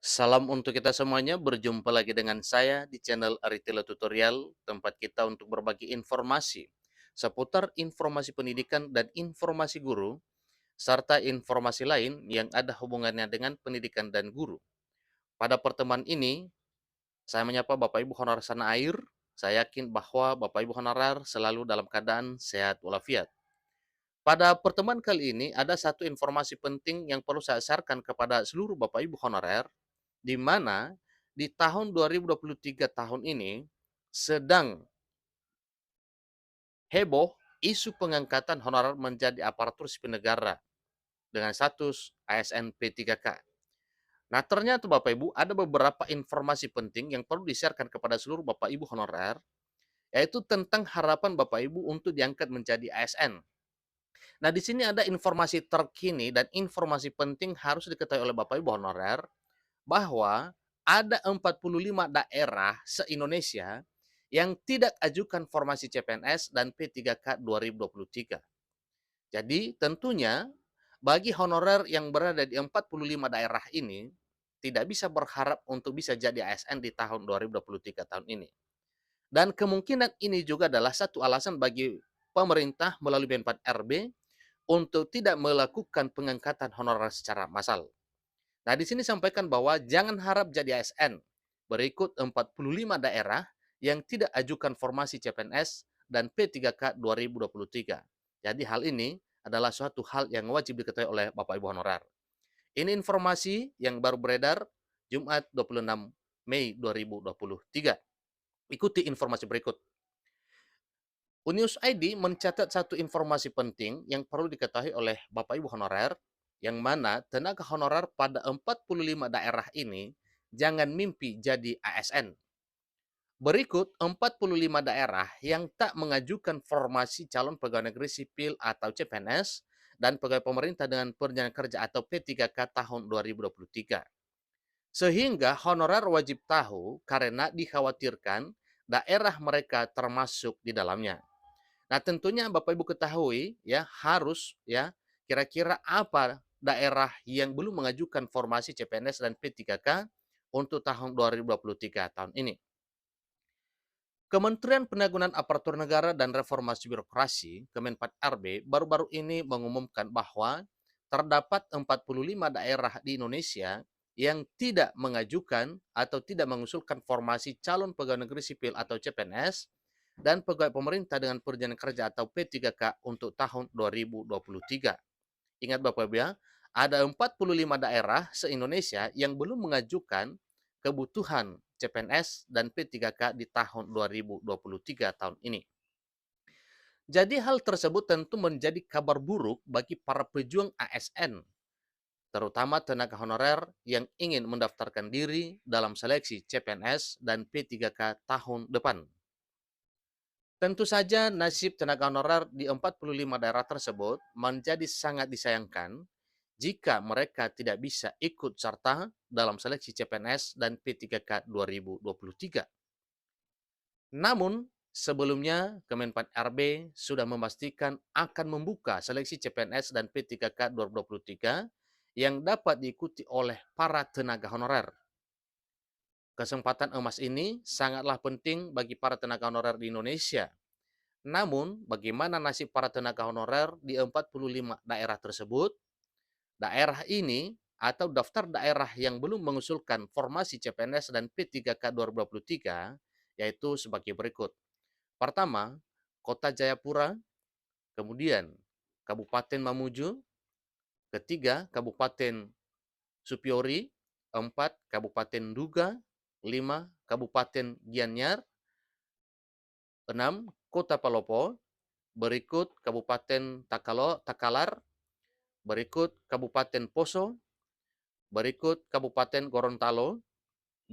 Salam untuk kita semuanya, berjumpa lagi dengan saya di channel Aritila Tutorial, tempat kita untuk berbagi informasi seputar informasi pendidikan dan informasi guru, serta informasi lain yang ada hubungannya dengan pendidikan dan guru. Pada pertemuan ini, saya menyapa Bapak Ibu Honorer Sana Air. Saya yakin bahwa Bapak Ibu Honorer selalu dalam keadaan sehat walafiat. Pada pertemuan kali ini, ada satu informasi penting yang perlu saya sharekan kepada seluruh Bapak Ibu Honorer, di mana di tahun 2023 tahun ini sedang heboh isu pengangkatan honorer menjadi aparatur sipil negara dengan status ASN P3K. Nah, ternyata Bapak Ibu ada beberapa informasi penting yang perlu disiarkan kepada seluruh Bapak Ibu honorer, yaitu tentang harapan Bapak Ibu untuk diangkat menjadi ASN. Nah, di sini ada informasi terkini dan informasi penting harus diketahui oleh Bapak Ibu honorer, bahwa ada 45 daerah se-Indonesia yang tidak ajukan formasi CPNS dan P3K 2023. Jadi tentunya bagi honorer yang berada di 45 daerah ini tidak bisa berharap untuk bisa jadi ASN di tahun 2023 tahun ini. Dan kemungkinan ini juga adalah satu alasan bagi pemerintah melalui B4RB untuk tidak melakukan pengangkatan honorer secara massal. Nah, di sini sampaikan bahwa jangan harap jadi ASN. Berikut 45 daerah yang tidak ajukan formasi CPNS dan P3K 2023. Jadi hal ini adalah suatu hal yang wajib diketahui oleh Bapak Ibu honorer. Ini informasi yang baru beredar Jumat 26 Mei 2023. Ikuti informasi berikut. Unius ID mencatat satu informasi penting yang perlu diketahui oleh Bapak Ibu honorer, yang mana tenaga honorer pada 45 daerah ini jangan mimpi jadi ASN. Berikut 45 daerah yang tak mengajukan formasi calon pegawai negeri sipil atau CPNS dan pegawai pemerintah dengan perjanjian kerja atau P3K tahun 2023. Sehingga honorer wajib tahu karena dikhawatirkan daerah mereka termasuk di dalamnya. Nah, tentunya Bapak Ibu ketahui ya, harus ya, kira-kira apa daerah yang belum mengajukan formasi CPNS dan P3K untuk tahun 2023 tahun ini. Kementerian Penanggulangan Aparatur Negara dan Reformasi Birokrasi, Kemenpan-RB, baru-baru ini mengumumkan bahwa terdapat 45 daerah di Indonesia yang tidak mengajukan atau tidak mengusulkan formasi calon pegawai negeri sipil atau CPNS dan pegawai pemerintah dengan perjanjian kerja atau P3K untuk tahun 2023. Ingat Bapak Ibu ya, ada 45 daerah se-Indonesia yang belum mengajukan kebutuhan CPNS dan P3K di tahun 2023 tahun ini. Jadi hal tersebut tentu menjadi kabar buruk bagi para pejuang ASN, terutama tenaga honorer yang ingin mendaftarkan diri dalam seleksi CPNS dan P3K tahun depan. Tentu saja nasib tenaga honorer di 45 daerah tersebut menjadi sangat disayangkan jika mereka tidak bisa ikut serta dalam seleksi CPNS dan P3K 2023. Namun, sebelumnya Kemenpan RB sudah memastikan akan membuka seleksi CPNS dan P3K 2023 yang dapat diikuti oleh para tenaga honorer. Kesempatan emas ini sangatlah penting bagi para tenaga honorer di Indonesia. Namun, bagaimana nasib para tenaga honorer di 45 daerah tersebut? Daerah ini atau daftar daerah yang belum mengusulkan formasi CPNS dan P3K 2023 yaitu sebagai berikut. Pertama, Kota Jayapura, kemudian Kabupaten Mamuju, ketiga Kabupaten Supiori, empat Kabupaten Duga, lima Kabupaten Gianyar, enam Kota Palopo, berikut Kabupaten Takalar, berikut Kabupaten Poso, berikut Kabupaten Gorontalo,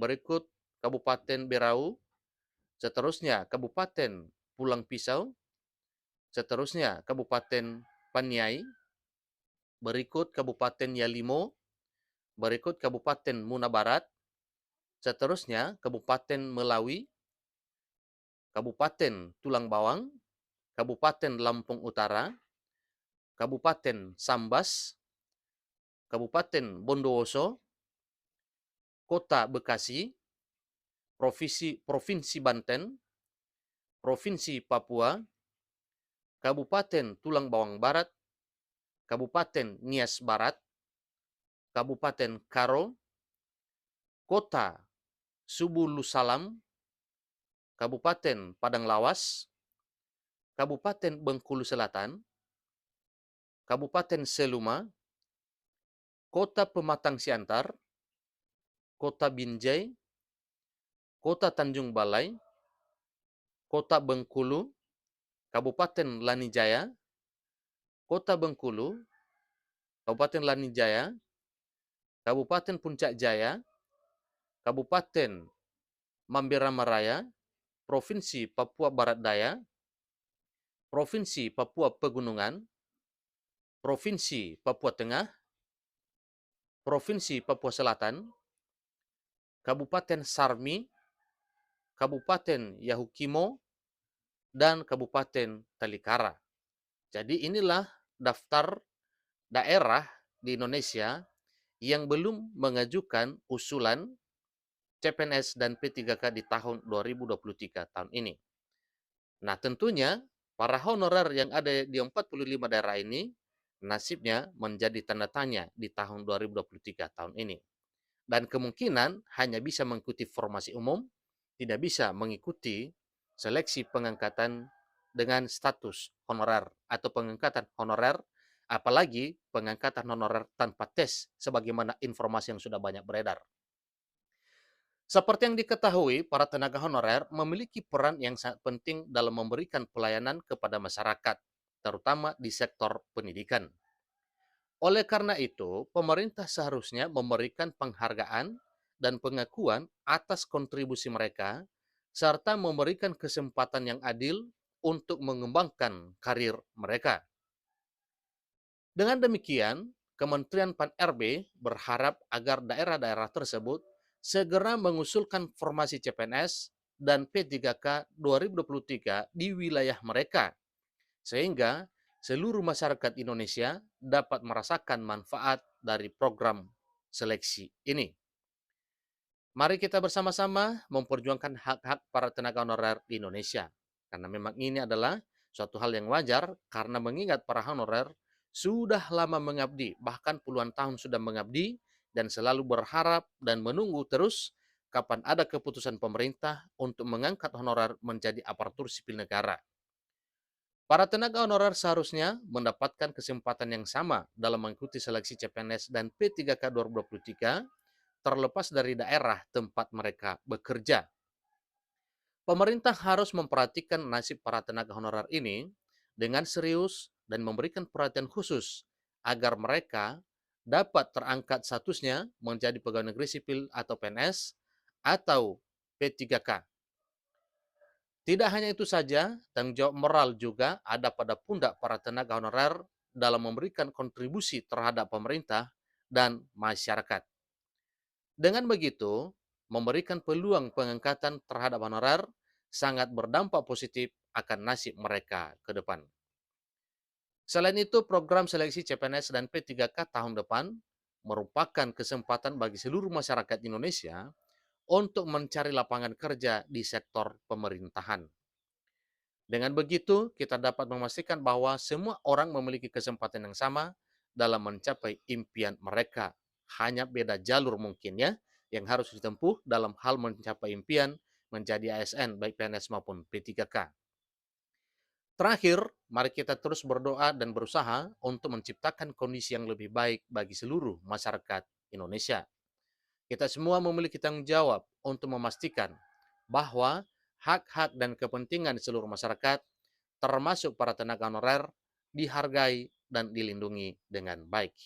berikut Kabupaten Berau, seterusnya Kabupaten Pulang Pisau, seterusnya Kabupaten Paniai, berikut Kabupaten Yalimo, berikut Kabupaten Muna Barat, seterusnya Kabupaten Melawi, Kabupaten Tulang Bawang, Kabupaten Lampung Utara, Kabupaten Sambas, Kabupaten Bondowoso, Kota Bekasi, Provinsi Banten, Provinsi Papua, Kabupaten Tulang Bawang Barat, Kabupaten Nias Barat, Kabupaten Karo, Kota Subulusalam, Kabupaten Padang Lawas, Kabupaten Bengkulu Selatan, Kabupaten Seluma, Kota Pematang Siantar, Kota Binjai, Kota Tanjung Balai, Kota Bengkulu, Kabupaten Lanijaya, Kota Bengkulu, Kabupaten Lanijaya, Kabupaten Puncak Jaya, Kabupaten Mamberama Raya, Provinsi Papua Barat Daya, Provinsi Papua Pegunungan, Provinsi Papua Tengah, Provinsi Papua Selatan, Kabupaten Sarmi, Kabupaten Yahukimo, dan Kabupaten Talikara. Jadi inilah daftar daerah di Indonesia yang belum mengajukan usulan CPNS dan P3K di tahun 2023 tahun ini. Nah, tentunya para honorer yang ada di 45 daerah ini nasibnya menjadi tanda tanya di tahun 2023 tahun ini. Dan kemungkinan hanya bisa mengikuti formasi umum, tidak bisa mengikuti seleksi pengangkatan dengan status honorer atau pengangkatan honorer, apalagi pengangkatan honorer tanpa tes, sebagaimana informasi yang sudah banyak beredar. Seperti yang diketahui, para tenaga honorer memiliki peran yang sangat penting dalam memberikan pelayanan kepada masyarakat, terutama di sektor pendidikan. Oleh karena itu, pemerintah seharusnya memberikan penghargaan dan pengakuan atas kontribusi mereka, serta memberikan kesempatan yang adil untuk mengembangkan karir mereka. Dengan demikian, Kementerian Pan-RB berharap agar daerah-daerah tersebut segera mengusulkan formasi CPNS dan P3K 2023 di wilayah mereka, sehingga seluruh masyarakat Indonesia dapat merasakan manfaat dari program seleksi ini. Mari kita bersama-sama memperjuangkan hak-hak para tenaga honorer di Indonesia. Karena memang ini adalah suatu hal yang wajar, karena mengingat para honorer sudah lama mengabdi, bahkan puluhan tahun sudah mengabdi, dan selalu berharap dan menunggu terus kapan ada keputusan pemerintah untuk mengangkat honorer menjadi aparatur sipil negara. Para tenaga honorer seharusnya mendapatkan kesempatan yang sama dalam mengikuti seleksi CPNS dan P3K 2023, terlepas dari daerah tempat mereka bekerja. Pemerintah harus memperhatikan nasib para tenaga honorer ini dengan serius dan memberikan perhatian khusus agar mereka dapat terangkat statusnya menjadi pegawai negeri sipil atau PNS atau P3K. Tidak hanya itu saja, tanggung jawab moral juga ada pada pundak para tenaga honorer dalam memberikan kontribusi terhadap pemerintah dan masyarakat. Dengan begitu, memberikan peluang pengangkatan terhadap honorer sangat berdampak positif akan nasib mereka ke depan. Selain itu, program seleksi CPNS dan P3K tahun depan merupakan kesempatan bagi seluruh masyarakat Indonesia untuk mencari lapangan kerja di sektor pemerintahan. Dengan begitu, kita dapat memastikan bahwa semua orang memiliki kesempatan yang sama dalam mencapai impian mereka. Hanya beda jalur mungkin ya, yang harus ditempuh dalam hal mencapai impian menjadi ASN, baik PNS maupun P3K. Terakhir, mari kita terus berdoa dan berusaha untuk menciptakan kondisi yang lebih baik bagi seluruh masyarakat Indonesia. Kita semua memiliki tanggung jawab untuk memastikan bahwa hak-hak dan kepentingan seluruh masyarakat, termasuk para tenaga honorer, dihargai dan dilindungi dengan baik.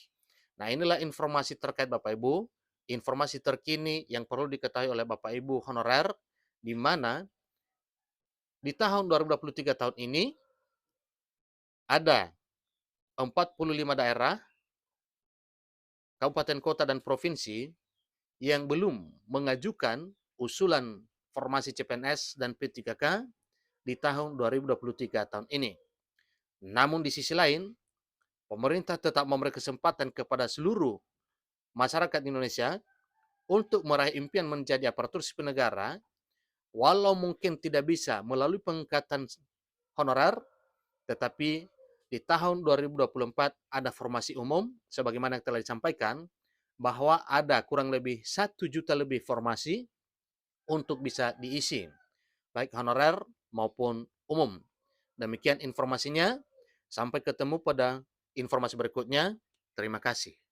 Nah, inilah informasi terkait Bapak Ibu, informasi terkini yang perlu diketahui oleh Bapak Ibu honorer, di mana di tahun 2023 tahun ini ada 45 daerah, kabupaten kota dan provinsi yang belum mengajukan usulan formasi CPNS dan P3K di tahun 2023 tahun ini. Namun di sisi lain, pemerintah tetap memberi kesempatan kepada seluruh masyarakat Indonesia untuk meraih impian menjadi aparatur sipil negara, walau mungkin tidak bisa melalui pengangkatan honorer, tetapi di tahun 2024 ada formasi umum, sebagaimana yang telah disampaikan, bahwa ada kurang lebih 1 juta lebih formasi untuk bisa diisi, baik honorer maupun umum. Demikian informasinya, sampai ketemu pada informasi berikutnya. Terima kasih.